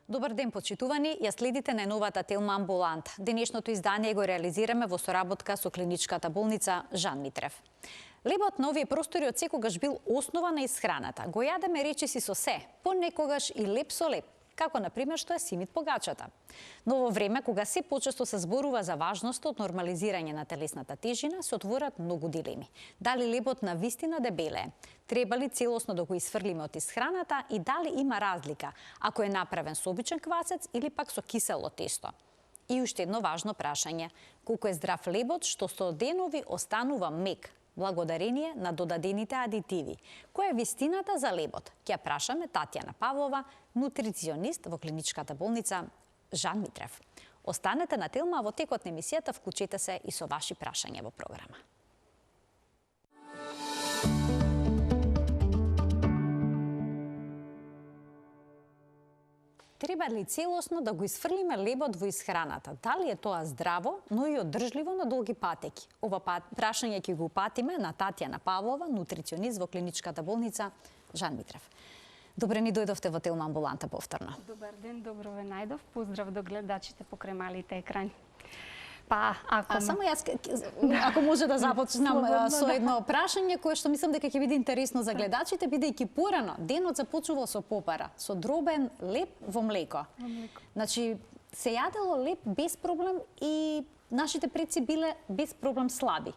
Добар ден, почитувани, ја следите најновата Телма Амбулант. Денешното издание го реализираме во соработка со клиничката болница Жан Митрев. Лебот на овие простори од секогаш бил основа на исхраната. Го јадеме речиси со се, понекогаш и леп со леп, како например што е симит погачата. Но во време кога се почесто се зборува за важноста од нормализирање на телесната тежина, се отворат многу дилеми. Дали лебот на вистина дебеле е? Треба ли целосно да го исфрлиме од исхраната и дали има разлика ако е направен со обичен квасец или пак со кисело тесто? И уште едно важно прашање: колку е здрав лебот што со денови останува мек, благодарение на додадените адитиви? Која е вистината за лебот? Ќе ја прашаме Татјана Павлова, нутриционист во клиничката болница Жан Митрев. Останете на Телма, во текот на емисијата вклучете се и со ваши прашања во програма. Треба ли целосно да го исфрлиме лебот во исхраната? Дали е тоа здраво, но и одржливо на долги патеки? Ова прашање ќе го упатиме на Татјана Павлова, нутриционист во клиничката болница Жан Митрев. Добре ни дојдовте во Телма Амбуланта повторно. Добар ден, добро ве најдов. Поздрав до гледачите покрај малите екрани. Па, само јас, ако може да започнам со едно прашање кое што мислам дека ќе биде интересно за гледачите, бидејќи порано денот започувал со попара, со дробен леб во млеко. Значи, се јадело леб без проблем и нашите предци биле без проблем слаби.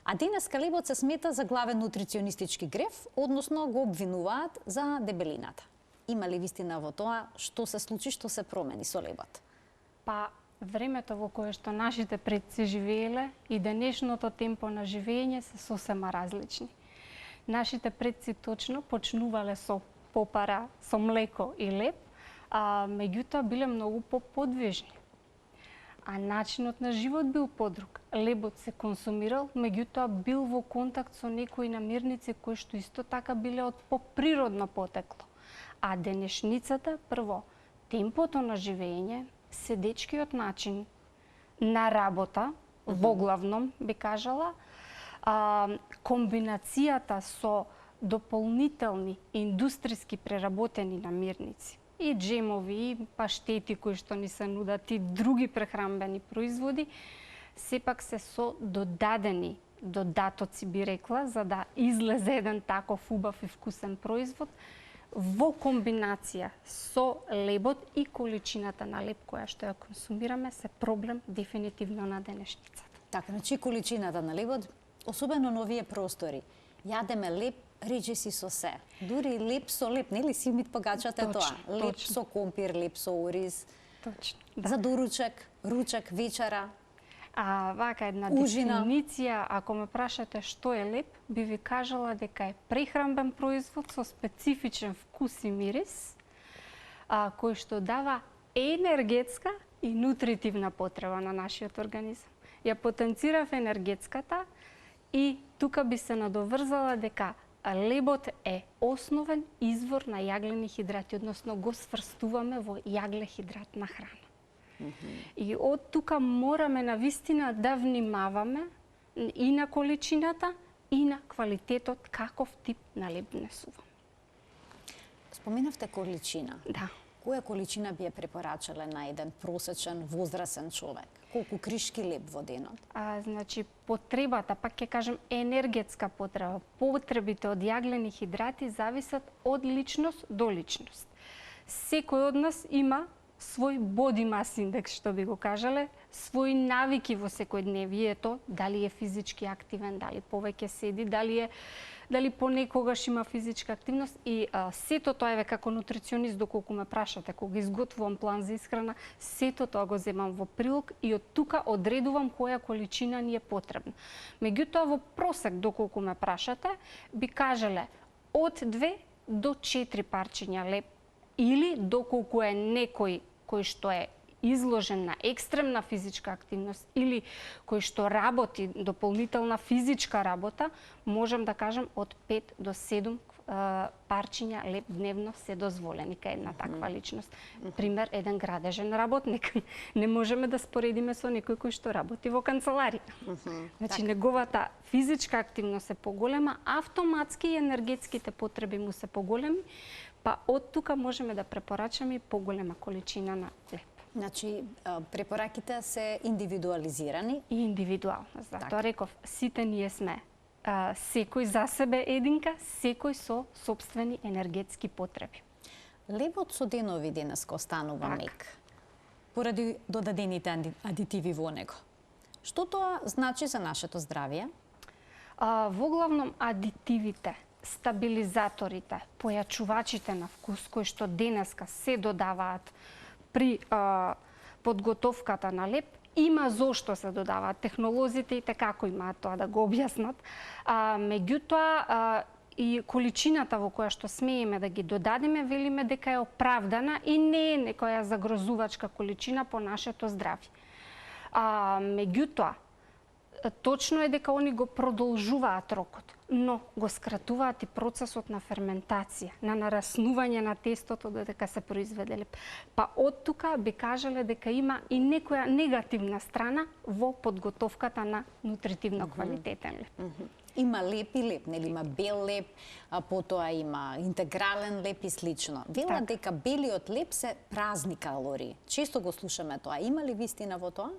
А денеска лебот се смета за главен нутриционистички грев, односно го обвинуваат за дебелината. Има ли вистина во тоа? Што се случи, што се промени со лебот? Па, времето во кое што нашите предци живееле и денешното темпо на живење се сосема различни. Нашите предци точно почнувале со попара, со млеко и леб, а меѓутоа биле многу поподвижни. А начинот на живот бил подруг. Лебот се консумирал, меѓутоа бил во контакт со некои намирници кои што исто така биле од поприродно потекло. А денешницата, прво, темпото на живење, седечкиот начин на работа, воглавном би кажала, комбинацијата со дополнителни индустријски преработени намирници, и джемови, и паштети кои што ни се нудат, и други прехранбени производи, сепак се со додадени додатоци, би рекла, за да излезе еден таков убав и вкусен производ, во комбинација со лебот и количината на леб која што ја консумираме се проблем дефинитивно на денешницата. Така, значи количината на лебот, особено на овие простори, јадеме леб речиси со се. Дури леб со леб, нели симит погачата е тоа? Леб со компир, леб со ориз. Точно, да. За доручек, ручек, вечера. Вака една дефиниција, ако ме прашате што е леб, би ви кажала дека е прехранбен производ со специфичен вкус и мирис, кој што дава енергетска и нутритивна потреба на нашиот организам. Ја потенцирав енергетската и тука би се надоврзала дека лебот е основен извор на јаглени хидрати, односно го сврстуваме во јаглехидратна храна. И од тука мораме навистина да внимаваме и на количината и на квалитетот каков тип на леб несуваме. Споменавте количина. Да. Која количина би ја препорачале на еден просечен возрасен човек? Колку кришки леб во денот? Значи, потребата, пак ќе кажем енергетска потреба, потребите од јаглени хидрати зависат од личност до личност. Секој од нас има свој body mass индекс, што би го кажале, своји навики во секојдневието, дали е физички активен, дали повеќе седи, дали понекогаш има физичка активност, и сето тоа е како нутриционист, доколку ме прашате, кога изготвувам план за исхрана, сето тоа го земам во прилог и од тука одредувам која количина ни е потребна. Меѓутоа во просек, доколку ме прашате, би кажале од 2 до 4 парчиња леб, или доколку е некој кој што е изложен на екстремна физичка активност или кој што работи дополнителна физичка работа, можем да кажем од 5 до 7 парчиња леп дневно се дозволени кај една таква личност. Пример, еден градежен работник. Не можеме да споредиме со некој кој што работи во канцеларија. Значи, неговата физичка активност е поголема, автоматски и енергетските потреби му се поголеми, па од тука можеме да препорачаме и поголема количина на леп. Значи, препораките се индивидуализирани. И индивидуално, затоа реков, сите ние сме секој за себе единка, секој со сопствени енергетски потреби. Лебот со денови денеска останува мек, поради додадените адитиви во него. Што тоа значи за нашето здравје? Воглавном адитивите, стабилизаторите, појачувачите на вкус кои што денеска се додаваат при подготовката на леп, има зошто се додаваат. Технолозите и како имаат тоа да го објаснат. Меѓутоа, и количината во која што смееме да ги додадеме, велиме дека е оправдана и не е некоја загрозувачка количина по нашето здравје. Меѓутоа, точно е дека они го продолжуваат рокот, но го скратуваат и процесот на ферментација, на нараснување на тестото додека се произведе леп. Па од тука би кажале дека има и некоја негативна страна во подготовката на нутритивно квалитетен леп. Има леп и леп, нели? Има бел леп, а потоа има интегрален леп и слично. Велат дека белиот леп се празни калории. Често го слушаме тоа. Има ли вистина во тоа?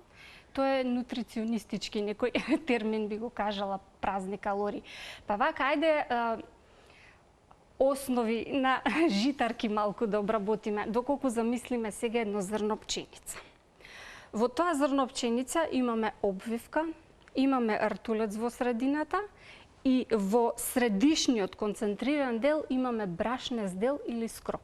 Тоа е нутриционистички некој термин, би го кажала, празни калории. Па вака, ајде основи на житарки малку да обработиме, доколку замислиме сега едно зрно пченица. Во тоа зрно пченица имаме обвивка, имаме ртулец во средината и во средишниот концентриран дел имаме брашнест дел или скроп.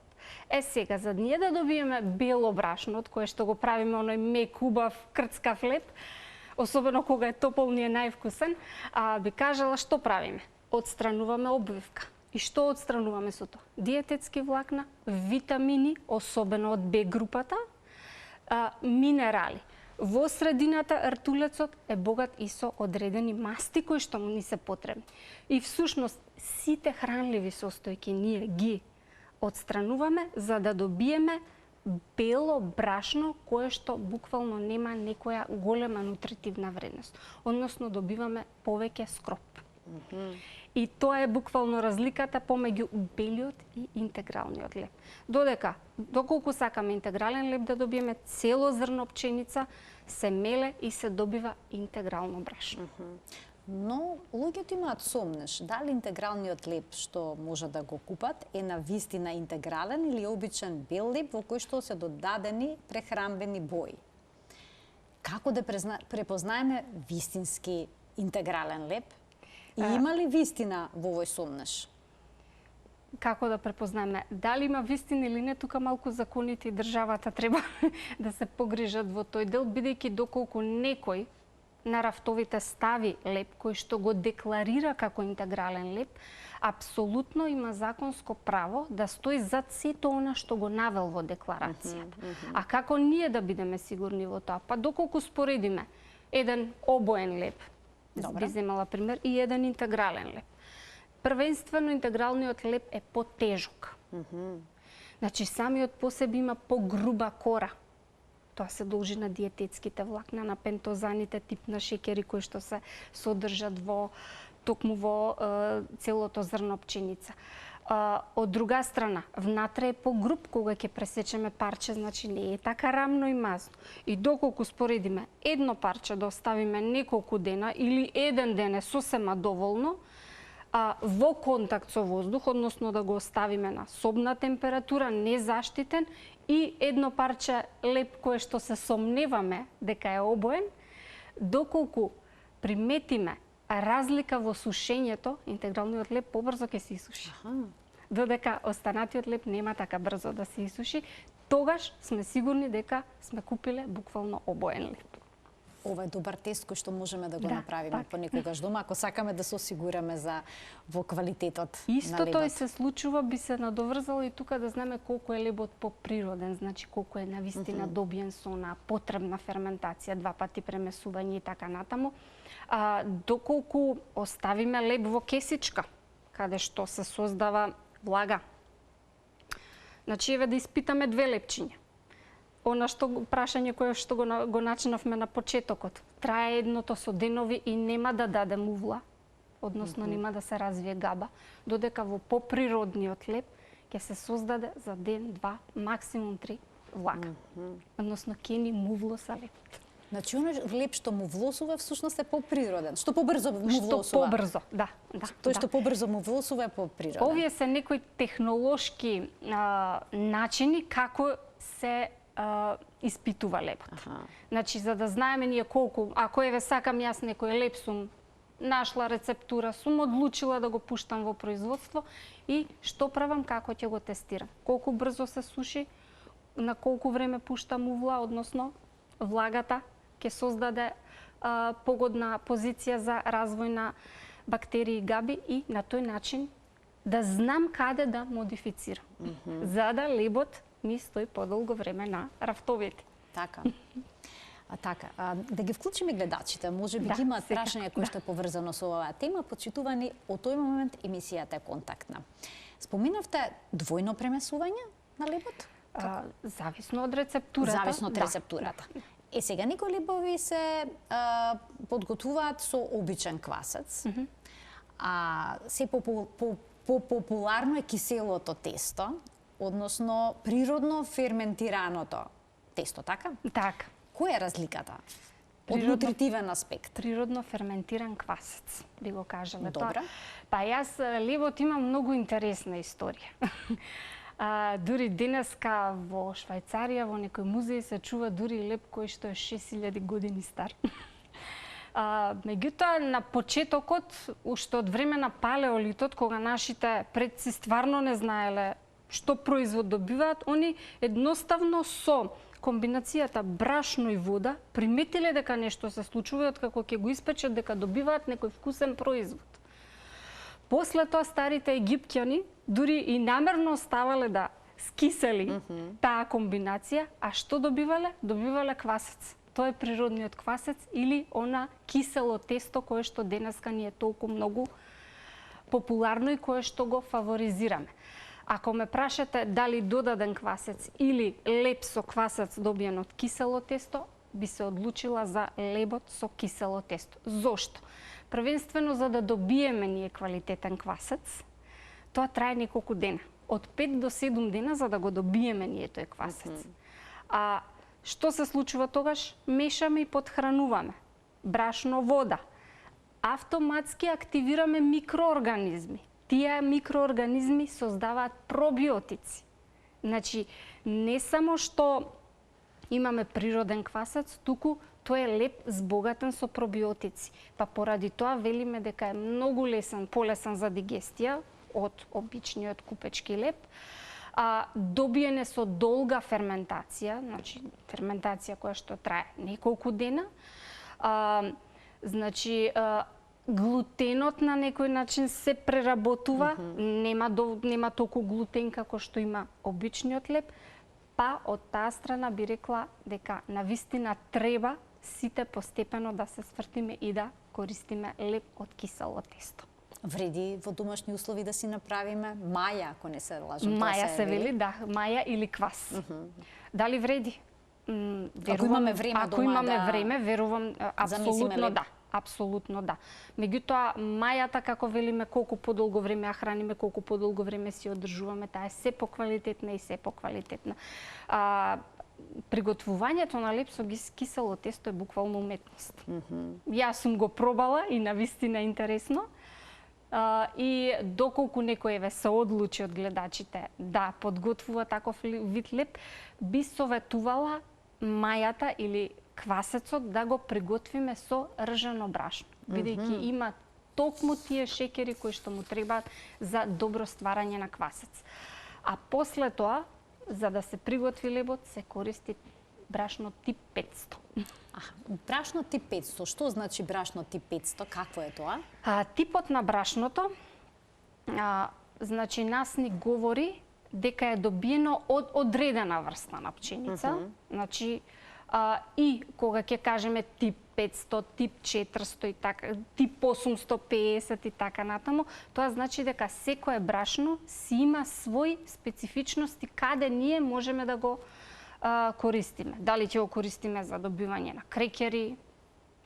Сега, за ние да добиеме бело брашно, од кое што го правиме оној мек, убав, крцкав леп, особено кога е топол, ни е највкусен, би кажала што правиме? Отстрануваме обвивка. И што отстрануваме со тоа? Диететски влакна, витамини, особено од Б групата, минерали. Во средината ртулецот е богат и со одредени масти кои што му ни се потребни. И всушност сите хранливи состојки ние ги отстрануваме за да добиеме бело брашно кое што буквално нема некоја голема нутритивна вредност. Односно добиваме повеќе скроп. И тоа е буквално разликата помеѓу белиот и интегралниот леп. Доколку сакаме интегрален леп да добиеме, цело зрно пченица се меле и се добива интегрално брашно. Но луѓето имаат сомнеш дали интегралниот леп што може да го купат е на вистина интегрален или обичен бел леп во кој што се додадени прехранбени бои. Како да препознаеме вистински интегрален леп? И има ли вистина во овој сомнеш? Како да препознаеме дали има вистина или не, тука малку законите и државата треба да се погрижат во тој дел, бидејќи доколку некој на рафтовите стави леп кој што го декларира како интегрален леп, апсолутно има законско право да стои зад сето она што го навел во декларацијата. А како ние да бидеме сигурни во тоа? Па доколку споредиме еден обоен леп, би земала пример, и еден интегрален леп. Првенствено интегралниот леп е потежок. Значи самиот по себе има погруба кора. Тоа се должи на диететските влакна, на пентозаните, тип на шеќери кои што се содржат токму во целото зрно пченица. Од друга страна, внатре е погруб, кога ќе пресечеме парче, значи не е така рамно и мазно. И доколку споредиме едно парче да оставиме неколку дена или еден ден е сосема доволно, во контакт со воздух, односно да го оставиме на собна температура, незаштитен, и едно парче леп кое што се сомневаме дека е обоен, доколку приметиме разлика во сушењето, интегралниот леп побрзо ќе се исуши. Додека останатиот леп нема така брзо да се исуши, тогаш сме сигурни дека сме купиле буквално обоен леп. Ова е добар тест кој што можеме да го направиме понекогаш дома, ако сакаме да се осигураме во квалитетот на лебот. Исто тој се случува, би се надоврзало и тука да знаеме колку е лебот поприроден, значи колку е навистина добиен со на потребна ферментација, 2 пати премесување и така натаму. Доколку оставиме леб во кесичка, каде што се создава влага. Значи, еве да испитаме две лепчиња. Она прашање кое што го начинавме на почетокот. Трае едното со денови и нема да даде мувла, односно нема да се развие габа, додека во поприродниот леп ќе се создаде за ден, два, максимум 3 влага. Односно ќе ни мувло са лепот. Значи, оно леп што му влосува, всушност е поприроден. Што побрзо му влосува. Што побрзо, да. Тој што побрзо му влосува е поприроден. Овие се некои технолошки начини како се испитува лепот. Значи, за да знаеме ние колку, ако еве сакам јас некој леп сум нашла рецептура, сум одлучила да го пуштам во производство и што правам, како ќе го тестирам. Колку брзо се суши, на колку време пуштам увла, односно влагата ќе создаде погодна позиција за развој на бактерии и габи и на тој начин да знам каде да модифицирам. За да лебот ми стои подолго време на рафтовите. Така. Да ги вклучиме гледачите, може би ги имаат прашања кои што е поврзано со оваа тема, почитувани, од тој момент емисијата е контактна. Споминавте двојно премесување на лебот? Зависно од рецептурата. Зависно од рецептурата. Сега некои лебови се подготвуваат со обичен квасец, а се популарно е киселото тесто, односно природно ферментираното тесто, така? Така. Која е разликата? Од нутритивен аспект. Природно ферментиран квасец, би го кажале. Добра. Па јас лебот имам многу интересна историја. Дури денеска во Швајцарија, во некој музеј се чува дури леб кој што е 6000 години стар. Меѓутоа, на почетокот, уште од време на палеолитот, кога нашите предци стварно не знаеле што производ добиваат, они едноставно со комбинацијата брашно и вода приметиле дека нешто се случува и откако ќе го испечат дека добиваат некој вкусен производ. После тоа старите египтјани дури и намерно оставале да скисели таа комбинација, а што добивале? Добивале квасец. Тоа е природниот квасец или она кисело тесто кое што денеска ни е толку многу популарно и кое што го фаворизираме. Ако ме прашате дали додаден квасец или леб со квасец добиен од кисело тесто, би се одлучила за лебот со кисело тесто. Зошто? Првенствено за да добиеме ние квалитетен квасец, тоа трае неколку дена. Од 5 до 7 дена за да го добиеме ние тој квасец. А што се случува тогаш? Мешаме и подхрануваме. Брашно, вода. Автоматски активираме микроорганизми. Тие микроорганизми создаваат пробиотици. Значи, не само што имаме природен квасец, туку тој е леб збогатен со пробиотици. Па поради тоа велиме дека е многу лесен, полесен за дигестија од обичниот купечки леб. Добиен е со долга ферментација, значи ферментација која што трае неколку дена. Значи, глутенот на некој начин се преработува, нема толку глутен како што има обичниот леб, па од таа страна би рекла дека навистина треба сите постепено да се свртиме и да користиме леб од кисело тесто. Вреди во домашни услови да си направиме маја, ако не се лажам. Маја се вели, да, маја или квас. Дали вреди? Ако имаме време ако имаме време, верувам апсолутно да. Апсолутно да. Меѓутоа, мајата, како велиме, колку подолго време ја храниме, колку подолго време си одржуваме, таа е се поквалитетна и се поквалитетна. Приготвувањето на леб со кисело тесто е буквално уметност. Јас сум го пробала и навистина интересно. И доколку некој се одлучи од гледачите да подготвува таков вид леб, би советувала мајата или квасецот да го приготвиме со ржано брашно, бидејќи има токму тие шеќери кои што му требаат за добро стварање на квасец. А после тоа, за да се приготви лебот, се користи брашно тип 500. Брашно тип 500, што значи брашно тип 500, какво е тоа? Типот на брашното, значи нас ни говори дека е добиено од одредена врста на пченица, значи И кога ќе кажеме тип 500, тип 400 и така, тип 850 и така натаму, тоа значи дека секое брашно си има свои специфичности каде ние можеме да го користиме. Дали ќе го користиме за добивање на крекери,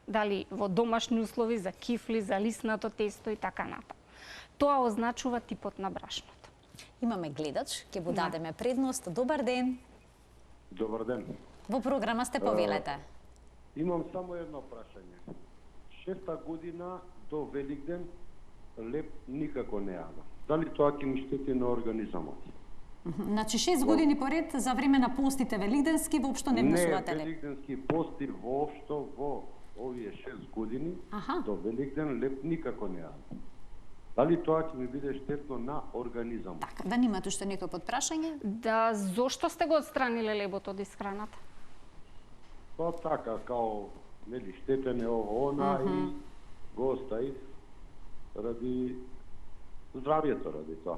дали во домашни услови, за кифли, за лиснато тесто и така натаму. Тоа означува типот на брашното. Имаме гледач, ќе му дадеме предност. Добар ден. Добар ден. Во програма сте, повелете. Имам само едно прашање. 6-та година до Великден леп никако не јадам. Дали тоа ќе ми штети на организамот? Значи 6 години поред за време на постите великденски воопшто не вкусувате леп? Не, леп. великденски пости воопшто во овие 6 години до Великден леп никако не јадам. Дали тоа ќе ми биде штетно на организамот? Така, да немате уште некој подпрашање? Да, зошто сте го отстраниле лебот од исхраната? Тоа така, као, нели, штетен е ово, она и го оставив ради здравието, ради тоа.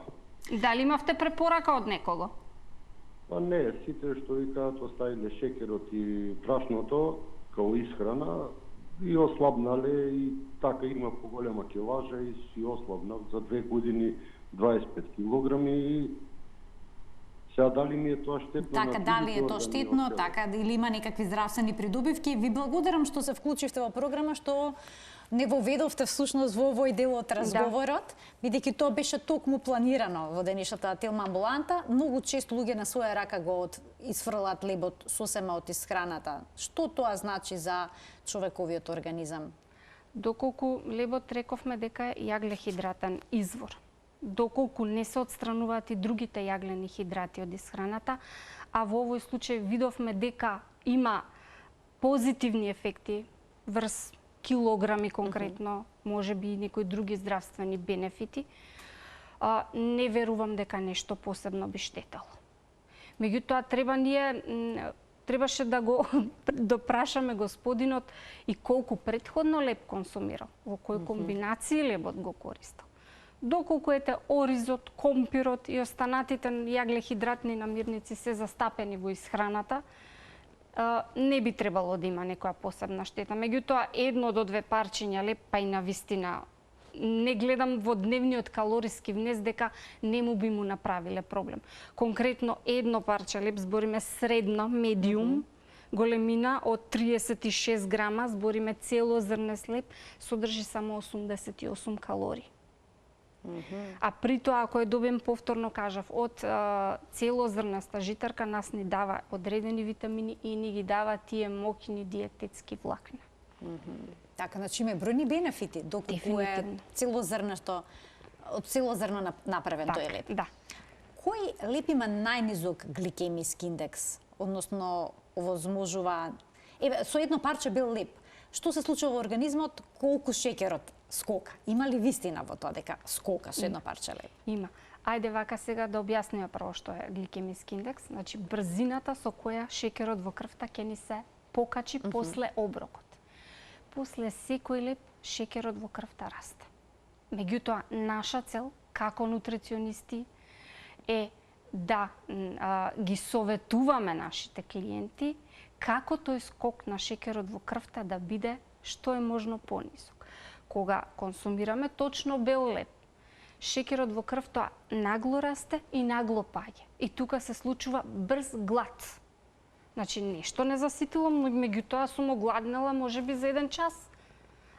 Дали имавте препорака од некого? Па не, сите што викаат оставиле шекерот и брашното као исхрана и ослабнале и така има поголема килажа и си ослабнав за 2 години 25 килограми и сега дали ми е тоа штетно? Така, дали е тоа штетно, така, или има некакви здравствени придобивки. Ви благодарам што се вклучивте во програма, што не воведовте всушност во овој дел од разговорот, бидејќи тоа беше токму планирано во денешната телма амбуланта. Многу често луѓе на своја рака го исфрлат лебот сосема од исхраната. Што тоа значи за човековиот организам? Доколку лебот рековме дека е јаглехидратен извор, доколку не се отстрануваат и другите јаглени хидрати од исхраната, а во овој случај видовме дека има позитивни ефекти врз килограми конкретно, може би и некои други здравствени бенефити, не верувам дека нешто посебно би штетало. Меѓутоа, требаше да го допрашаме господинот и колку претходно леб консумирал, во кои комбинации лебот го користел. Доколку ете оризот, компирот и останатите јаглехидратни намирници се застапени во исхраната, не би требало да има некоја посебна штета. Меѓутоа, 1 до 2 парчиња леб, па и на вистина, не гледам во дневниот калориски внес дека не му би му направиле проблем. Конкретно, 1 парче леб, збориме средна, медиум, големина од 36 грама, збориме целозрнест леб, содржи само 88 калории. А при тоа, ако ја добием повторно, кажав, од целозрнаста житарка нас ни дава одредени витамини и ни ги дава тие моќни диететски влакна. Така, значи има бројни бенефити, доколку е целозрнато, од целозрно направен тој леб. Да. Кој леб има најнизок гликемиски индекс, односно овозможува... Еве, со едно парче бел леб, што се случува во организмот, колку шекерот скока? Има ли вистина во тоа дека скока со едно парче леб? Има. Ајде вака сега да објасниме прво што е гликемиски индекс. Значи, брзината со која шекерот во крвта ќе ни се покачи после оброкот. После секој леб шекерот во крвта расте. Меѓутоа, наша цел како нутриционисти е да ги советуваме нашите клиенти како тој скок на шекерот во крвта да биде што е можно понисок. Кога консумираме точно бел леб, шекерот во крвта нагло расте и нагло паѓа. И тука се случува брз глад. Значи, нешто не заситило, меѓутоа сум огладнела можеби за 1 час.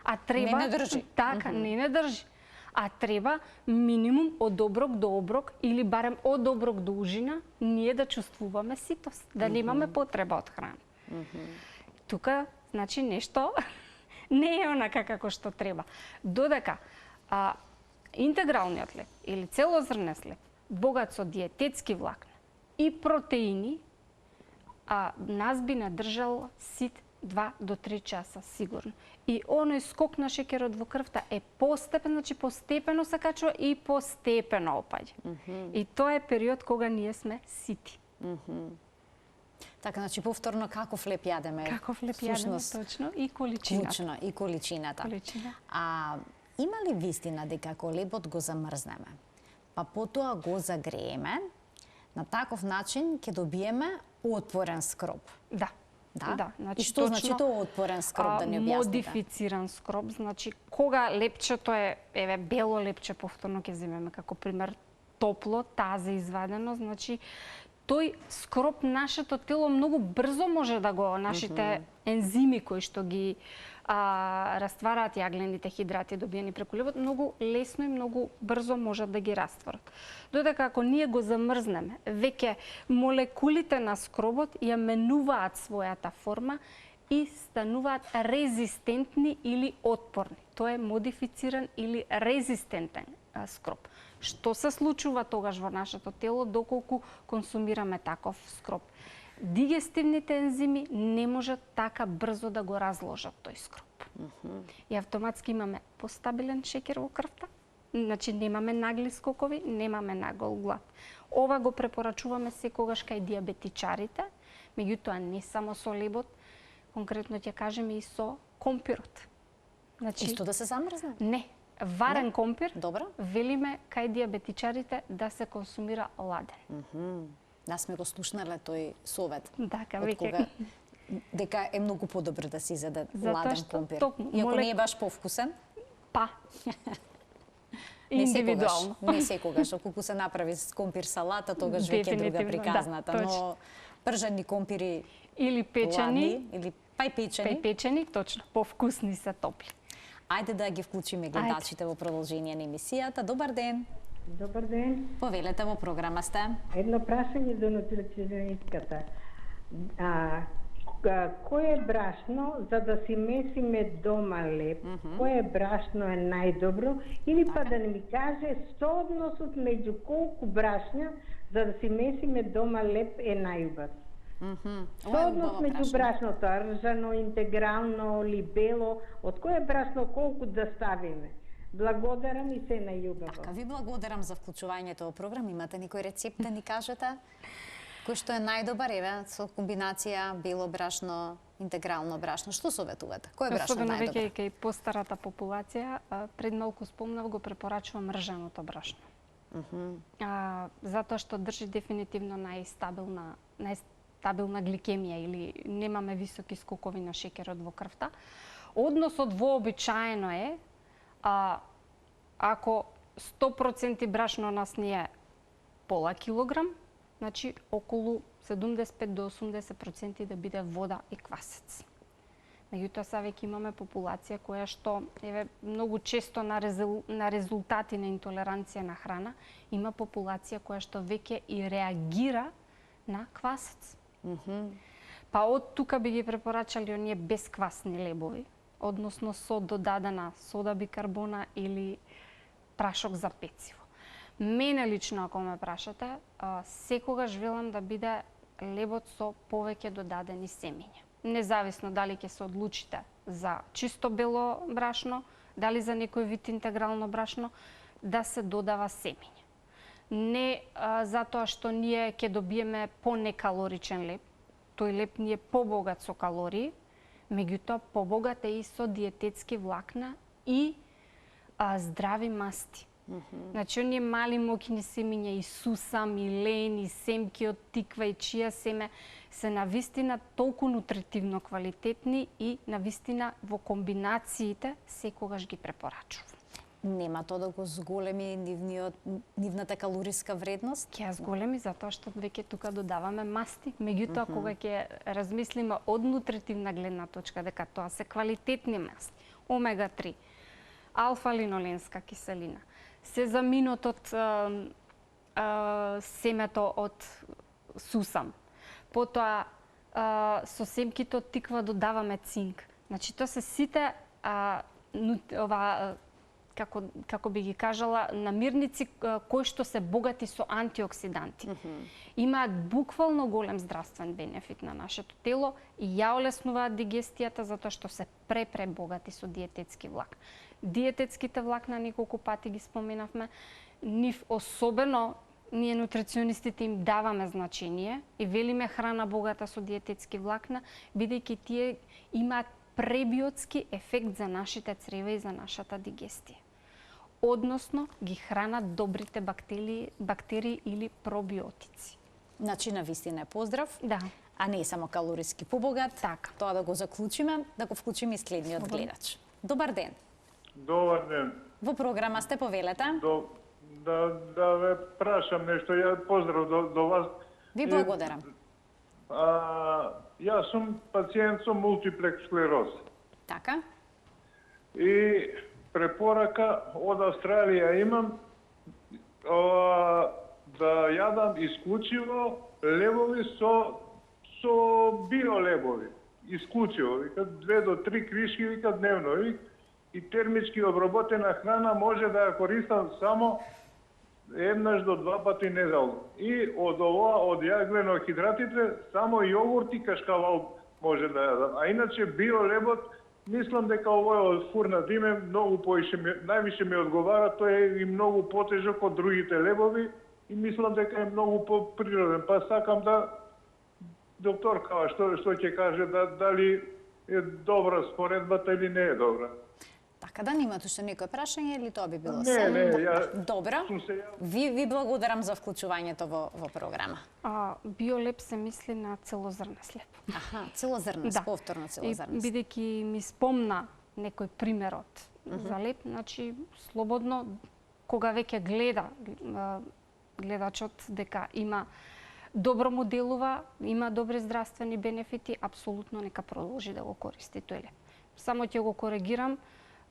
А треба... Не држи. Така, не држи. А треба минимум од оброк до оброк или барем од оброк до ужина ние да чувствуваме ситост, да немаме потреба од храна. Тука, значи, нешто не е онака како што треба. Додека интегралниот леб или целозрнест леб, богат со диететски влакна и протеини, нас би надржал сит 2 до 3 часа сигурно. И оној скок на шекерот во крвта е постепено, значи постепено се качува и постепено опаѓа. И тоа е период кога ние сме сити. Така, значи повторно каков леб јадеме? Каков леб јадеме, точно, и количината. Клучно, и количината. А има ли вистина дека ако лебот го замрзнеме, па потоа го загрееме, на таков начин ќе добиеме отворен скроб? Да. Да? значи, И што значи тоа отпорен скроп, да ни објасните? Модифициран скроп, значи кога лепчето е, еве, бело лепче, повторно ќе земеме како пример, топло, тазе извадено, значи тој скроп нашето тело многу брзо може да го, нашите ензими кои што ги раствараат јаглените хидрати добиени преку лебот, многу лесно и многу брзо можат да ги растворат. Додека ако ние го замрзнеме, веќе молекулите на скробот ја менуваат својата форма и стануваат резистентни или отпорни. Тоа е модифициран или резистентен скроп. Што се случува тогаш во нашето тело доколку консумираме таков скроп? Дигестивните ензими не можат така брзо да го разложат тој скроп. И автоматски имаме постабилен шеќер во крвта, значи немаме нагли скокови, немаме нагол глад. Ова го препорачуваме секогаш кај диабетичарите, меѓутоа не само со лебот, конкретно ќе кажеме и со компирот. Значи, исто да се замрзне? Не. Варен компир, добро, велиме кај диабетичарите да се консумира ладен. Да, сме го слушнале тој совет. Така, веќе. Дека е многу подобро да се изеде ладен компир. Иако не е баш повкусен? Па. Индивидуално. Не секогаш. Ако се направи компир салата, тогаш веќе друга приказната. Да, но пржени компири или печени, или печени. Па печени, точно. Повкусни се топли. Ајде да ги вклучиме гледачите во продолжение на емисијата. Добар ден. Добар ден. Повелете, во програма сте. Едно прашање до нутриционистката. Кое брашно, за да си месиме дома леп, кое брашно е најдобро? Или па да ми каже соодносот меѓу колку брашња за да си месиме дома леп е најубав? Сооднос меѓу брашното, ржано, интегрално или бело, од кое брашно колку да ставиме? Благодарам и се најубаво. Така, ви благодарам за вклучувањето во програм. Имате некој рецепт да ни кажете? Кој што е најдобар, еве, со комбинација бело брашно, интегрално брашно. Што советувате? Кој е брашно најдобар? Особено веќе кај постарата популација, пред малку спомнав, го препорачувам ржаното брашно. Затоа што држи дефинитивно најстабилна гликемија или немаме високи скокови на шеќерот во крвта. Односот вообичаено е ако 100% брашно нас ни е пола килограм, значи околу 75 до 80% да биде вода и квасец. Меѓутоа сега веќе имаме популација која што еве многу често на резултати на интолеранција на храна има популација која што веќе и реагира на квасец. Па од тука би ги препорачали оние бесквасни лебови, односно со додадена сода бикарбона или прашок за пecivo. Мене лично, ако ме прашате, секогаш велам да биде лебот со повеќе додадени семења. Независно дали ќе се одлучите за чисто бело брашно, дали за некој вид интегрално брашно, да се додава семење. Не затоа што ние ќе добиеме понекалоричен леб, тој леб ни е побогат со калории, меѓутоа побогат е и со диететски влакна и здрави масти. Значи, оние мали мокини семења и сусам, и лен, и семки од тиква и чија семе се навистина толку нутритивно квалитетни и навистина во комбинациите секогаш ги препорачувам. Нема тоа да го зголеми нивната калориска вредност? Ќе ја зголеми затоа што веќе тука додаваме масти. Меѓутоа, кога ќе размислиме од нутритивна гледна точка дека тоа се квалитетни масти, омега-3, алфа-линоленска киселина, сезаминот од семето од сусам, потоа со семките од тиква додаваме цинк. Значи, тоа се сите како би ги кажала, намирници кои што се богати со антиоксиданти. Имаат буквално голем здравствен бенефит на нашето тело и ја олеснуваат дигестијата затоа што се пребогати со диететски влакна. Диететските влакна неколку пати ги споменавме, нив особено ние нутриционистите им даваме значение и велиме храна богата со диететски влакна, бидејќи тие имаат пребиотски ефект за нашите црева и за нашата дигестија. Односно, ги хранат добрите бактерии или пробиотици. Значи, навистина е поздрав. Да. а не само калориски побогат. Така. Тоа да го заклучиме, да го вклучиме и следниот гледач. Добар ден. Добар ден. Во програма сте, повелете. Да ве прашам нешто. Ја поздрав до вас. Ви благодарам. Јас сум пациент со мултиплекс склероз. Така? И препорака од Австралија имам да јадам исклучиво лебови со биолебови. Исклучиво. Вика 2 до 3 кришки вика дневно. И термички обработена храна може да ја користам само еднаш до 2 пати неделно. И од јаглено-хидратите само јогурт и кашкавал може да јадам. А иначе биолебот, мислам дека овој од фурна диме многу највише ми одговара, тој е и многу потежок од другите лебови и мислам дека е многу поприроден. Па сакам да докторка што ќе каже дали е добра споредбата или не е добра. Така да, немате уште некој прашање или тоа би било Не, се? ја Добро. сум се Ви благодарам за вклучувањето во програма. Биолеп се мисли на целозрна слеп. Аха, целозрнест, повторно И целозрнест. бидејќи ми спомна некој примерот за леп, значи слободно кога веќе гледа гледачот дека има добро му делува, има добри здравствени бенефити, апсолутно нека продолжи да го користи тој леп. Само ќе го коригирам,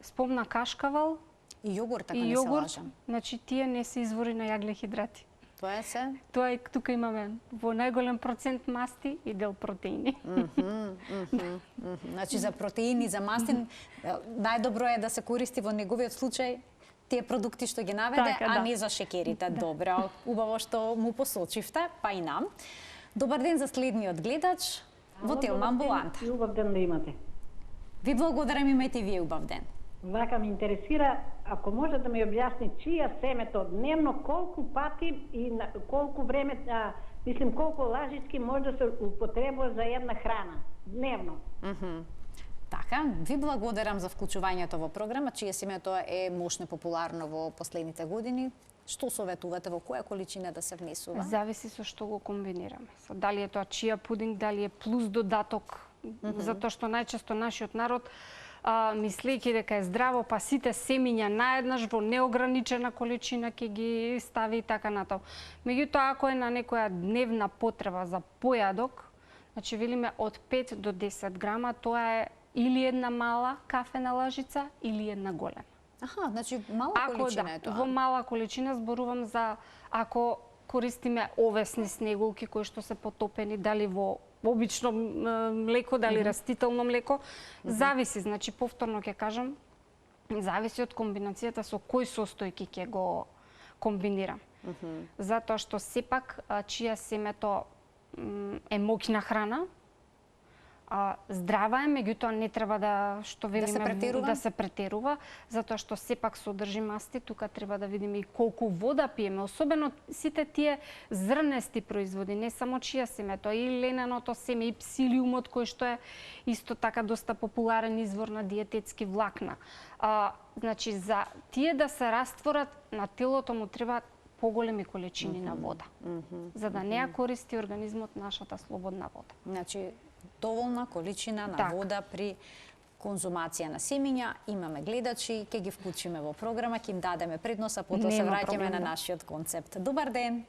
спомна кашкавал И јогурт, ако и не се јогурт, лажам. значи тие не се извори на јаглехидрати. Тоа е се? Тоа е, тука имаме во најголем процент масти и дел протеини. Значи за протеини, за мастин, најдобро е да се користи во неговиот случај тие продукти што ги наведе, Така, а да. не за шекерите. Добро, убаво што му посочивте, па и нам. Добар ден за следниот гледач во Телма амбуланта. И убав ден да имате. Ви благодарам, имајте и вие убав ден. Вака ме интересира, ако може да ми објасни чија семето дневно, колку пати и на колку време, колку лажички може да се употребува за една храна дневно. Така, ви благодарам за вклучувањето во програма, чие семето е мощно популарно во последните години. Што советувате, во која количина да се внесува? Зависи со што го комбинираме. Дали е тоа чија пудинг, дали е плюс додаток, затоа што најчесто нашиот народ мислејќи дека е здраво, па сите семиња наеднаш во неограничена количина ќе ги стави и така натаму. Меѓутоа, ако е на некоја дневна потреба за појадок, значи велиме од 5 до 10 грама, тоа е или една мала кафена лажица или една голема. Аха, значи мала Ако количина е тоа. во мала количина зборувам за ако користиме овесни снегулки кои што се потопени, дали во обично млеко, дали растително млеко, зависи, значи повторно ќе кажам, зависи од комбинацијата со кои состојки ќе го комбинирам. Затоа што сепак чија семето е моќна храна, здрава е, меѓутоа не треба да претерува? се претерува, затоа што сепак содржи масти, тука треба да видиме и колку вода пиеме, особено сите тие зрнести производи, не само чија семето, и лененото семе, и псилиумот кој што е исто така доста популарен извор на диететски влакна. Значи за тие да се растворат на телото му треба поголеми количини на вода, за да не ја користи организмот нашата слободна вода. Значи, доволна количина на Така. вода при конзумација на семиња. Имаме гледачи, ќе ги вклучиме во програма, ќе им дадеме предност, а потоа се Нема враќаме проблем, на да. нашиот концепт. Добар ден!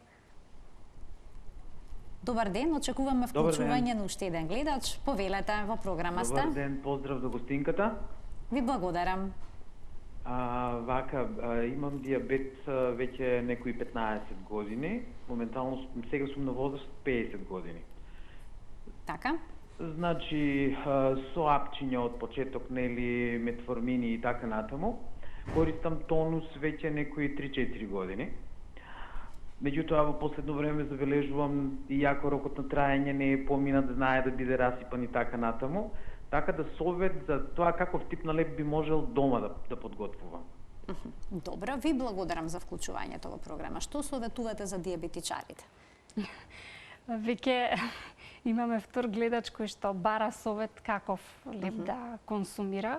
Добар ден, очекуваме Добар вклучување ден. на уште еден гледач. Повелете, во програма сте. Добар ден, поздрав за гостинката. Ви благодарам. Имам диабет веќе некои 15 години. Моментално сега сум на возраст 50 години. Така? Значи, со апчиња од почеток, нели, метформини и така натаму. Користам тонус веќе некои 3-4 години. Меѓутоа, во последно време забележувам и јако рокот на траење не е поминат, знае да биде расипан и така натаму. Така да совет за тоа каков тип на леп би можел дома да подготвувам. Добро, ви благодарам за вклучувањето во програма. Што советувате за диабетичарите? Веќе имаме втор гледач кој што бара совет каков леп да консумира.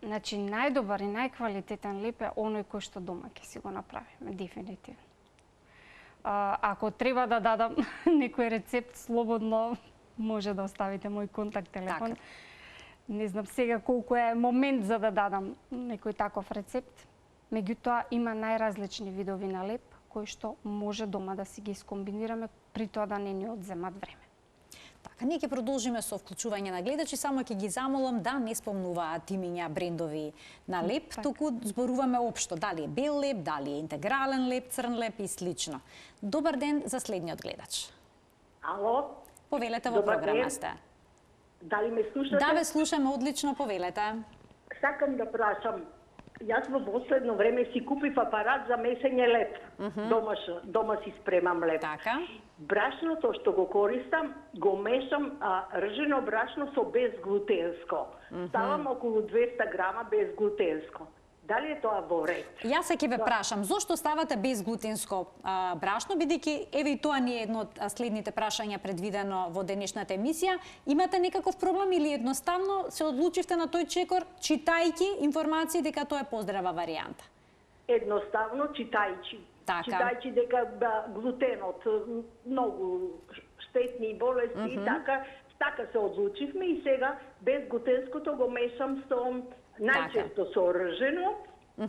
Значи, најдобар и најквалитетен леп е оној кој што дома ќе си го направиме, дефинитивно. Ако треба да дадам некој рецепт, слободно може да оставите мој контакт телефон. Така. Не знам сега колку е момент за да дадам некој таков рецепт. Меѓутоа има најразлични видови на леп кои што може дома да си ги скомбинираме, при тоа да не ни одземат време. Така, ние ќе продолжиме со вклучување на гледачи, само ќе ги замолам да не спомнуваат имиња брендови на леп, туку зборуваме општо, дали е бел леп, дали е интегрален леп, црн леп и слично. Добар ден за следниот гледач. Ало? Повелете, во Добар програма ден. сте. Дали ме слушате? Да, ве слушаме одлично, повелете. Сакам да прашам. Јас во последно време си купив апарат за месење леп. Дома си спремам леп. Така. Брашното што го користам, го мешам ржено брашно со безглутенско. Ставам околу 200 грама безглутенско. Дали е тоа во ред? Јас ќе ве прашам, зошто ставате безглутенско брашно, бидејќи еве и тоа не е едно од следните прашања предвидено во денешната емисија. Имате некаков проблем или едноставно се одлучивте на тој чекор, читајќи информации дека тоа е поздрава варијанта? Едноставно читајќи. Така. Читајќи дека глутенот многу штетни болести и така се одлучивме и сега безглутенското го мешам со најчесто со ржено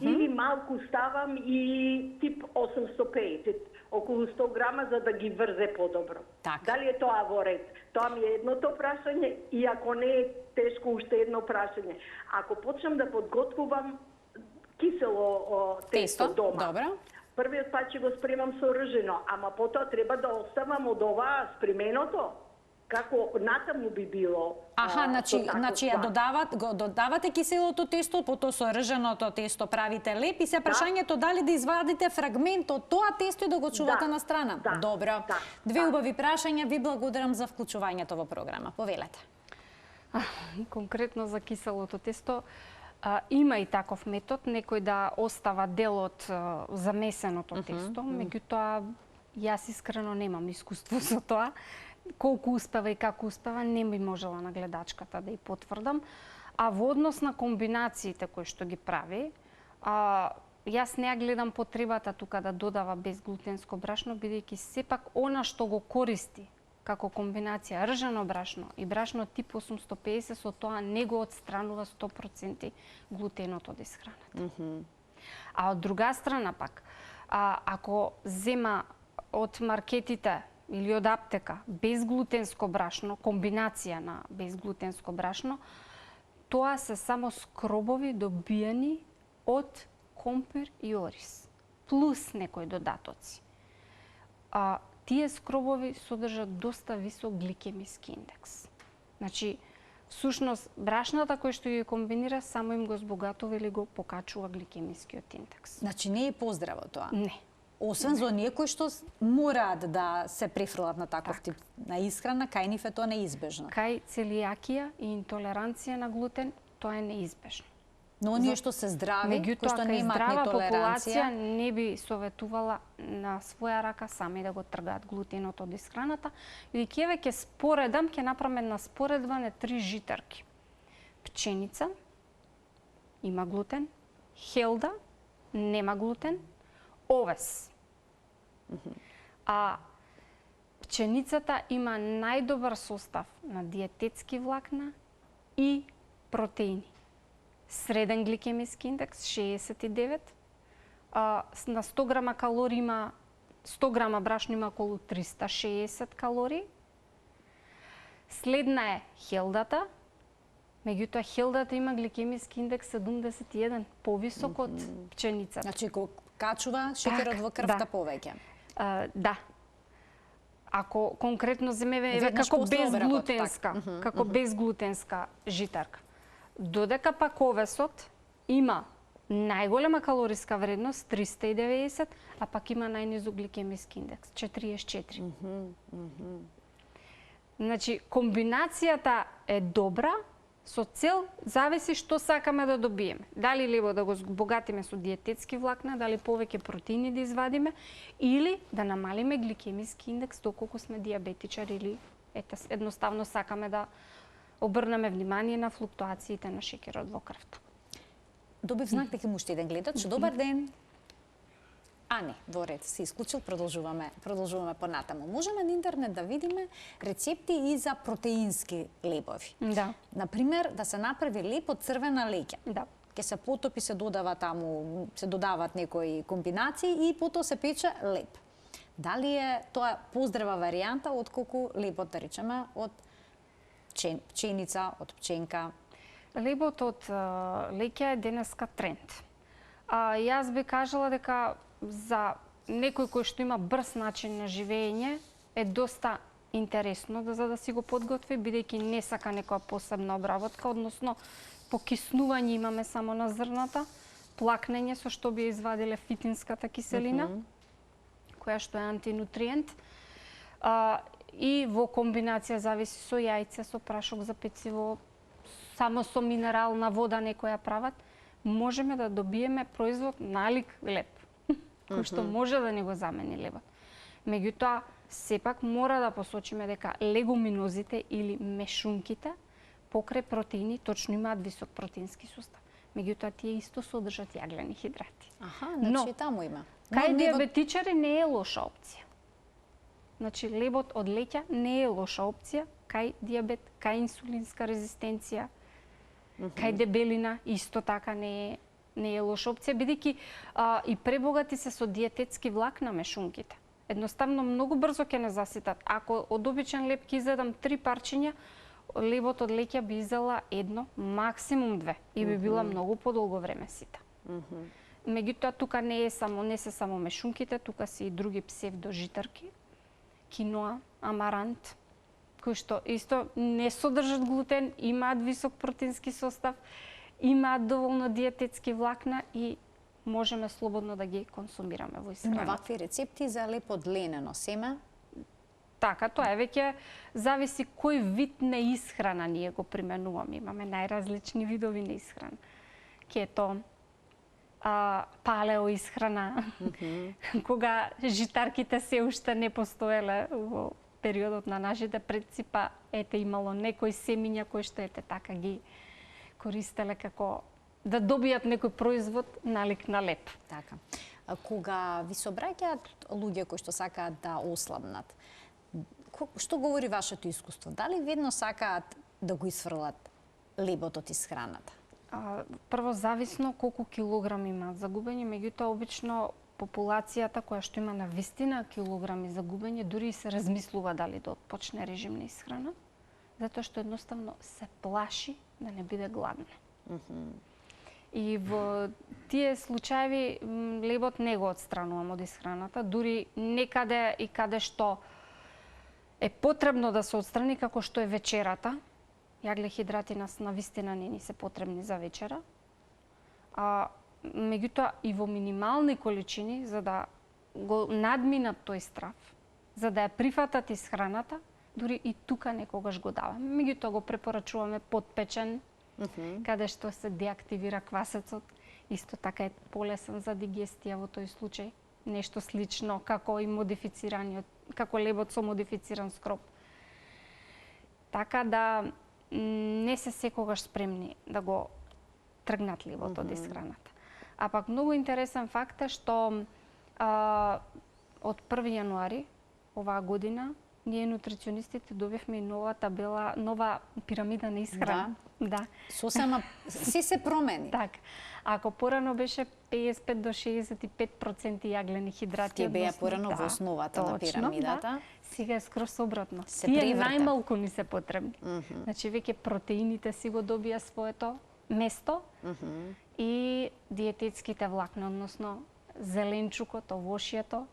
или малку ставам и тип 850, околу 100 грама за да ги врзе подобро. Така. Дали е тоа во ред? Тоа ми е едното прашање и ако не е тешко уште едно прашање. Ако почнам да подготвувам кисело тесто дома. Добро. Првиот пат ќе го спремам со ржено, ама потоа треба да оставам од ова спременото. Како натаму би било? Значи ја додавате киселото тесто, потоа со рженото тесто правите леп и се прашањето дали да извадите фрагмент од тоа тесто и да го чувате на страна. Добро. Две убави прашања, ви благодарам за вклучувањето во програма. Повелете. Конкретно за киселото тесто, има и таков метод, некој да остава дел од замесеното тесто, меѓутоа јас искрено немам искуство со тоа. Колку успева и како успева, не би можела на гледачката да ја потврдам. А во однос на комбинациите кои што ги прави, јас не ја гледам потребата тука да додава безглутенско брашно, бидејќи сепак она што го користи како комбинација ржано брашно и брашно тип 850, со тоа не го отстранува 100% глутенот од исхраната. А од друга страна пак, ако зема од маркетите или од аптека безглутенско брашно, комбинација на безглутенско брашно, тоа се само скробови добиени од компир и ориз, плюс некои додатоци. Тие скробови содржат доста висок гликемиски индекс. Значи, всушност, брашната која што ги комбинира, само им го збогатува или го покачува гликемискиот индекс. Значи, не е поздраво тоа? Не. Освен за оние кои што мораат да се префрлат на таков тип на исхрана, кај нив е тоа неизбежно. Кај целијакија и интолеранција на глутен, тоа е неизбежно. Но оние што се здрави, кои што кај немаат здрава нетолеранција, популација не би советувала на своја рака сами да го тргаат глутенот од исхраната. Бидејќи еве ќе споредам, ќе направам една споредба на 3 житарки. Пченица има глутен, хелда нема глутен, овес. А пченицата има најдобар состав на диететски влакна и протеини. Среден гликемиски индекс 69. На 100 грама калории има 100 грама брашно има околу 360 калории. Следна е хелдата. Меѓутоа хелдата има гликемиски индекс 71, повисок од пченицата. Значи го качува шеќерот во крвта повеќе. Да. Ако конкретно земеме Веднаш како после оброкот, безглутенска, како безглутенска житарка. Додека пак овесот има најголема калориска вредност 390, а пак има најнизок гликемиски индекс 44. Значи комбинацијата е добра, со цел зависи што сакаме да добиеме. Дали лебо да го збогатиме со диететски влакна, дали повеќе протеини да извадиме, или да намалиме гликемиски индекс доколку сме диабетичари или едноставно сакаме да обрнеме внимание на флуктуациите на шеќерот во крвта. Добив знак дека има уште еден гледач. Добар ден. А не, во ред, се исклучил, продолжуваме понатаму. Можеме на интернет да видиме рецепти и за протеински лебови. Да. Например, да се направи леб од црвена леќа. Да. Ке се потопи, се додава таму, се додават некои комбинации и потоа се пече леб. Дали е тоа поздрава варијанта отколку лебот, да речеме, од пченица, од пченка? Лебот од леќа е денеска тренд. Јас би кажала дека за некој кој што има брз начин на живење е доста интересно за да си го подготви, бидејќи не сака некоја посебна обработка, односно покиснување имаме само на зрната, плакнење со што би извадиле фитинската киселина, која што е антинутриент, и во комбинација зависи со јајце, со прашок за пecivo, само со минерална вода некоја прават, можеме да добиеме производ налик леб, кој што може да не го замени лебот. Меѓутоа, сепак мора да посочиме дека легуминозите или мешунките покрај протеини точно имаат висок протеински состав. Меѓутоа, тие исто содржат јаглени хидрати. Значи таму има. Кај диабетичари не е лоша опција. Значи, лебот од леќа не е лоша опција, кај диабет, кај инсулинска резистенција, кај дебелина исто така не е лоша опција, бидејќи и пребогати се со диететски влакна мешунките. Едноставно многу брзо ќе не заситат. Ако од обичен леб ќе изедам 3 парчиња, лебот од леќа би изела 1, максимум 2 и би била многу подолго време сита. Меѓутоа, тука не се само мешунките, тука се и други псевдожитарки, киноа, амарант, кои што исто не содржат глутен, имаат висок протеински состав, имаат доволно диететски влакна и можеме слободно да ги консумираме во исхраната. Вакви рецепти за леб од ленено семе? Така, тоа е веќе зависи кој вид на исхрана ние го применуваме. Имаме најразлични видови на исхрана. Кето, палео исхрана, кога житарките се уште не постоеле во периодот на нашите предци, па ете имало некои семиња кои што ете така ги користеле како да добијат некој производ налик на леб. Така. Кога ви се обраќаат луѓе кои што сакаат да ослабнат, што говори вашето искуство? Дали ведно сакаат да го исфрлат лебот од исхраната? Прво, зависно колку килограми имаат загубени, меѓутоа обично популацијата која што има на вистина килограми загубени, дури и се размислува дали да отпочне режим на исхрана, затоа што едноставно се плаши да не биде гладна. И во тие случаеви лебот не го отстранувам од исхраната, дури некаде и каде што е потребно да се отстрани, како што е вечерата. Јаглехидрати нас на вистина не ни се потребни за вечера. Меѓутоа и во минимални количини, за да го надминат тој страф, за да ја прифатат исхраната, дури и тука некогаш го даваме. Меѓутоа го препорачуваме подпечен, каде што се деактивира квасецот. Исто така е полесен за дигестија во тој случај. Нешто слично како и модифицираниот, како лебот со модифициран скроп. Така да не се секогаш спремни да го тргнат лебот од исхраната. А пак многу интересен факт е што од 1 јануари оваа година ние нутриционистите добивме и нова табела, нова пирамида на исхрана. Да. Сосема се промени. Така. Ако порано беше 55 до 65% јаглени хидрати, тие беа порано во основата на пирамидата. Сега е скроз обратно. Тие најмалку ни се потребни. Значи веќе протеините си го добија своето место и диететските влакна, односно зеленчукот, овошјето,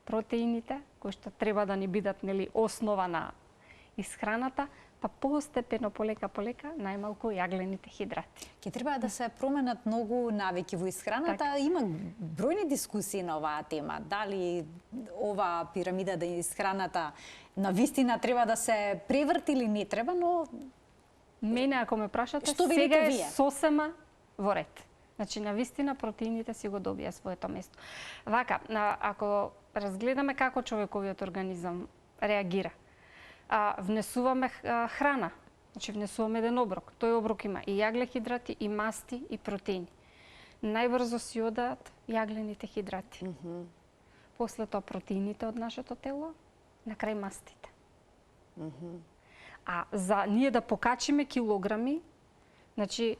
протеините, кои што треба да ни бидат основа на исхраната, па постепено, полека, најмалку јаглените хидрати. Ке треба да се променат многу навики во исхраната. Так. Има бројни дискусии на оваа тема. Дали оваа пирамида да исхраната на вистина треба да се преврти или не треба, но Мене, ако ме прашате, што сега е вие? сосема во ред. Значи, на вистина, протеините си го добија своето место. Вака, ако разгледаме како човековиот организам реагира, внесуваме храна, значи внесуваме еден оброк. Тој оброк има и јаглехидрати, и масти, и протеини. најбрзо си одат јаглените хидрати. После тоа протеините од нашето тело, на крај мастите. А за ние да покачиме килограми, значи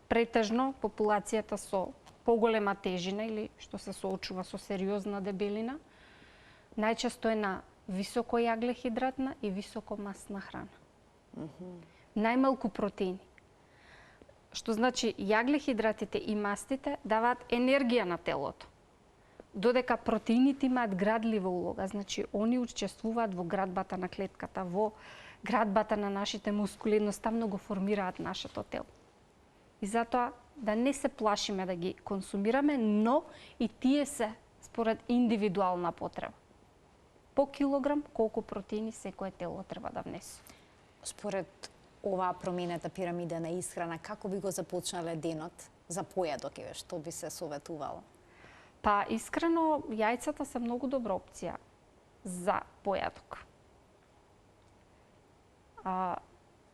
претежно популацијата со поголема тежина или што се соочува со сериозна дебелина, најчесто е на високо јаглехидратна и високо масна храна. Најмалку протеини. Што значи јаглехидратите и мастите даваат енергија на телото. Додека протеините имаат градлива улога, значи они учествуваат во градбата на клетката, во градбата на нашите мускули, едноставно го формираат нашето тело. И затоа да не се плашиме да ги консумираме, но и тие се според индивидуална потреба. По килограм колку протеини секое тело треба да внесе. Според оваа променета пирамида на исхрана, како би го започнале денот за појадок, што би се советувало? Па искрено, јајцата се многу добра опција за појадок.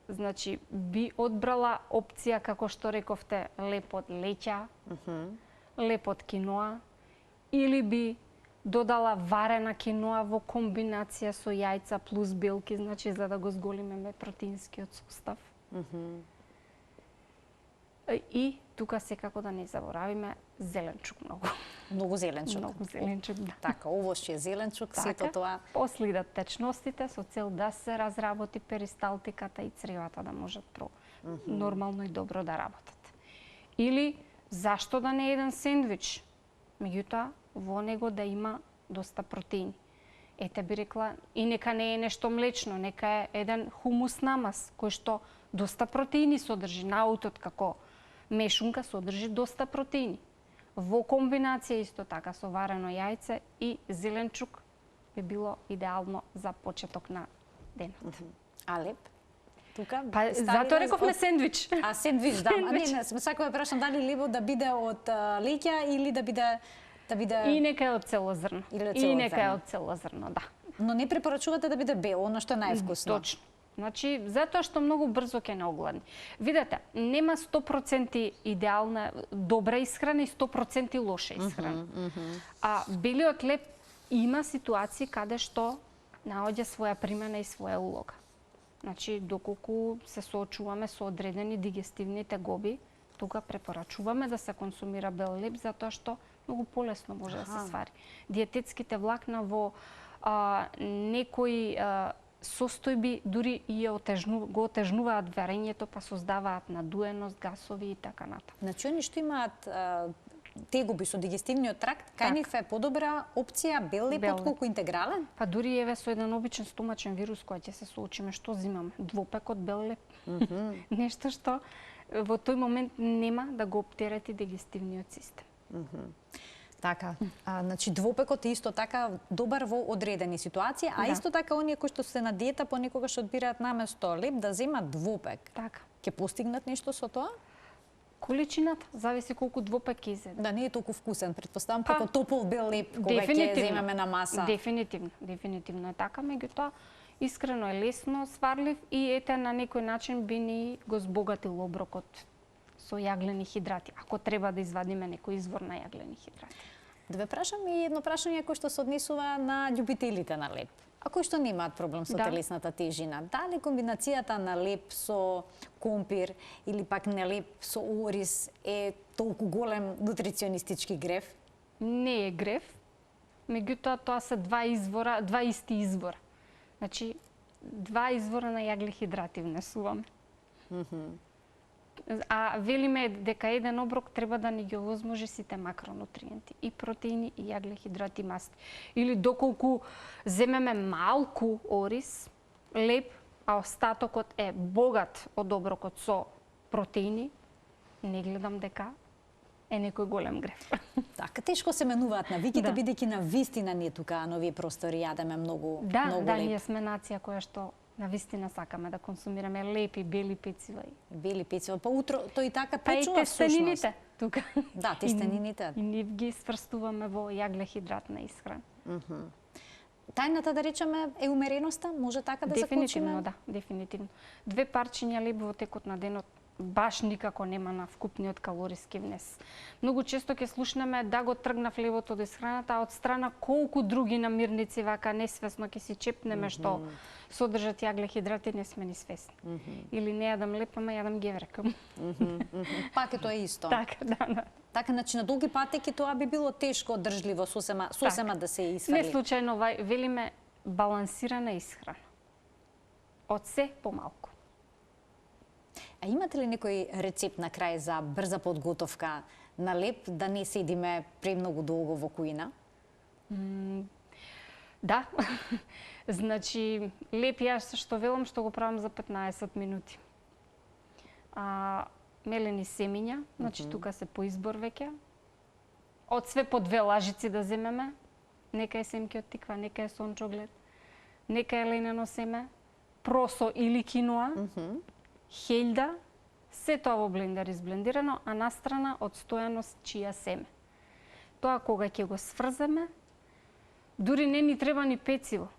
Значи, би одбрала опција, како што рековте, леп од леќа, леп од киноа, или би додала варена киноа во комбинација со јајца плюс белки, значи за да го зголемиме протеинскиот состав. И тука секако да не заборавиме зеленчук многу. Многу зеленчук. Многу зеленчук, да. Така, овошје, зеленчук, сето тоа. Последат течностите со цел да се разработи перисталтиката и цревата да можат нормално и добро да работат. Или зашто да не еден сендвич? Меѓутоа, во него да има доста протеини. Ете би рекла, и нека не е нешто млечно, нека е еден хумус намаз, кој што доста протеини содржи. Наутот како мешунка содржи доста протеини. Во комбинација исто така со варено јајце и зеленчук би било идеално за почеток на денот. А леп? Тука па затоа рековме сендвич. А сендвич, да. Не, сакам да прашам дали лебот да биде од леќа или да биде И нека е од цело зрно. И нека е од цело зрно, да. Но не препорачувате да биде бело, оно што е највкусно. Точно. Значи, затоа што многу брзо ќе не огладни. Видете, нема 100% идеална, добра исхрана и 100% лоша исхрана. А белиот леп има ситуации каде што наоѓа своја примена и своја улога. Значи, доколку се соочуваме со одредени дигестивни тегоби, тука препорачуваме да се консумира бел леп, затоа што многу полесно може да се свари. Диететските влакна во некои состојби дури и го отежнуваат варењето, па создаваат надуеност, гасови и така натаму. Значи, они што имаат тегоби со дигестивниот тракт, кај нив е подобра опција бел леп отколку интегрален? Па дури еве со еден обичен стомачен вирус кој ќе се соочиме, што зимаме? Двопек од бел леп. Нешто што во тој момент нема да го оптерети дигестивниот систем. Така, значи двопекот е исто така добар во одредени ситуации, а исто така оние кои што се на диета понекогаш одбираат наместо леп да земат двопек. Така. Ќе постигнат нешто со тоа? Количината зависи колку двопек ќе изеде. Да не е толку вкусен, претпоставам како топол бел леп кога ќе земеме на маса. Дефинитивно е така, меѓутоа искрено е лесно сварлив и ете на некој начин би ни го збогатил оброкот со јаглени хидрати, ако треба да извадиме некој извор на јаглени хидрати. Да ве прашам и едно прашање кој што се однесува на љубителите на леп, а кои што немаат проблем со телесната тежина. Дали комбинацијата на леп со компир или пак на леп со ориз е толку голем нутриционистички грев? Не е грев, меѓутоа тоа се два исти извора. Значи, два извора на јаглехидрати внесуваме. А велиме дека еден оброк треба да ни ги овозможи сите макронутриенти, и протеини, и јаглехидрати, и масти. Или доколку земеме малку ориз, леп, а остатокот е богат од оброкот со протеини, не гледам дека е некој голем грев. Така, тешко се менуваат навиките, бидејќи на вистина ние тука на овие простори јадеме многу леп. Да, ние сме нација која што на вистина сакаме да консумираме лепи, бели пецива. Бели пецива, па утро тој така печува всушност. Па и тестенините тука. Да, тестенините. И ние ги сврстуваме во јаглехидратна исхрана. Тајната, да речеме, е умереноста? Може така да заклучиме? Дефинитивно, да, дефинитивно. 2 парчиња леб во текот на денот баш никако нема на вкупниот калориски внес. Многу често ќе слушнеме да го тргнав лебот од исхраната, а од страна колку други намирници вака несвесно ќе си чепнеме што содржат јагле-хидрати, не сме ни свесни. Или не јадам леп, ама јадам геврека. Пак е тоа исто. Така, да. Така, значи на долги патеки тоа би било тешко одржливо сосема да се исфрли. Не случајно велиме балансирана исхрана. Од се помалку. А имате ли некој рецепт на крај за брза подготовка на леп, да не седиме премногу долго во кујна? Да. Значи, леп јас што велам, што го правам за 15 минути. Мелени семиња, значи тука се по избор веќе. Од све по 2 лажици да земеме. Нека е семки од тиква, нека е сончоглед, нека е ленено семе, просо или киноа, хелда, се тоа во блендер изблендирано, а настрана одстојано чија семе. Тоа кога ќе го сврземе, дури не ни треба ни пециво.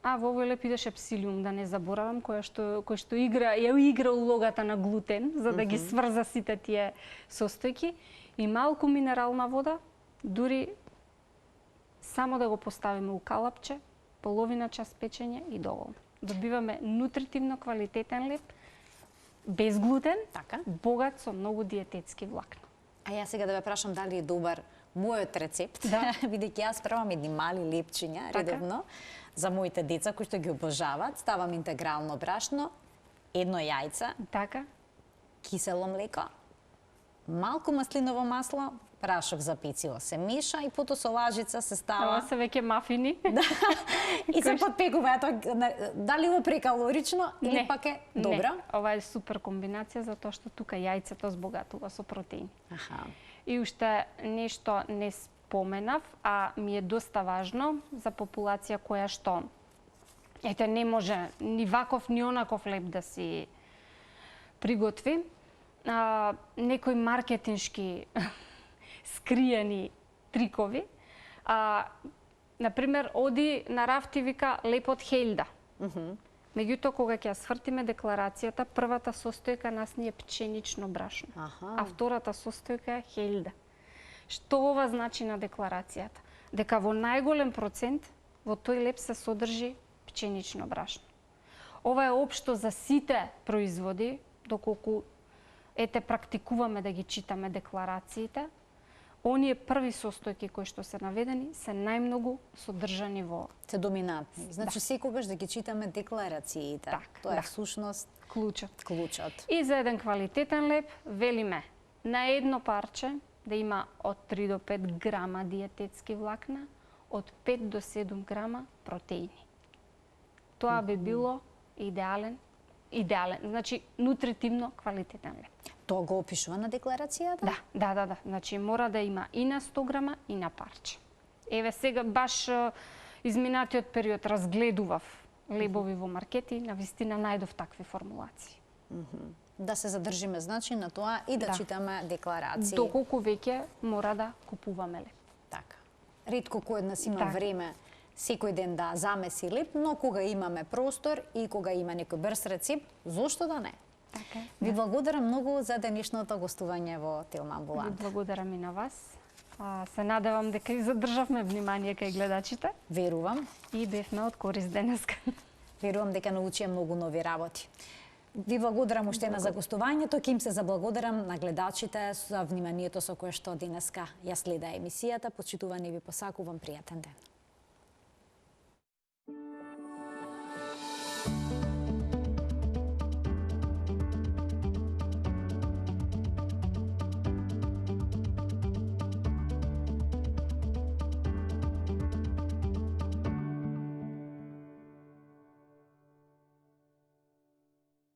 А во овој леп идеше псилиум, да не заборавам, кој што игра улогата на глутен, за да ги сврза сите тие состојки, и малку минерална вода, дури само да го поставиме у калапче, половина час печење и доволно. Добиваме нутритивно квалитетен леп, без глутен, богат со многу диететски влакна. А јас сега да ве прашам дали е добар мојот рецепт, бидејќи јас правам едни мали лепчиња редовно за моите деца кои што ги обожаваат. Ставам интегрално брашно, едно јајце, кисело млеко, малку маслиново масло, прашок за пецило се меша и потоа со лажица се става. Ова се веќе мафини. И се подпекува. Дали е прекалорично или пак е добро? Не, ова е супер комбинација затоа што тука јајцето збогатува со протеини. И уште нешто не споменав, а ми е доста важно за популација која што не може ни ваков ни онаков леп да си приготви. Некои маркетиншки скриени трикови. Например, оди на рафт и вика лепот хелда. Меѓутоа, кога ќе ја свртиме декларацијата, првата состојка нас ни е пченично брашно, а втората состојка е хелда. Што ова значи на декларацијата? Дека во најголем процент во тој леп се содржи пченично брашно. Ова е општо за сите производи, доколку практикуваме да ги читаме декларациите. Оние први состојки кои што се наведени се најмногу содржани во... Се доминантни. Значи секогаш да ги читаме декларациите. Тоа е всушност клучот. И за еден квалитетен леп велиме на едно парче да има од 3 до 5 грама диететски влакна, од 5 до 7 грама протеини. Тоа би било идеален, значи нутритивно квалитетен леп. Тоа го опишува на декларацијата? Да. Значи мора да има и на 100 грама и на парче. Еве сега баш изминатиот период разгледував лебови во маркети, навистина најдов такви формулации. Да се задржиме значи на тоа и да читаме декларации. Доколку веќе мора да купуваме леп. Така. Ретко кој од нас има време секој ден да замеси леп, но кога имаме простор и кога има некој брз рецепт, зошто да не? Ви благодарам многу за денешното гостување во Телмамбулант. Ви благодарам и на вас. Се надевам дека и задржавме внимание кај гледачите. Верувам. И бевме од корист денеска. Верувам дека научија многу нови работи. Ви благодарам уште на за гостувањето, ќе им се заблагодарам на гледачите за вниманието со кое што денеска ја следа емисијата. Почитувани ви посакувам пријатен ден.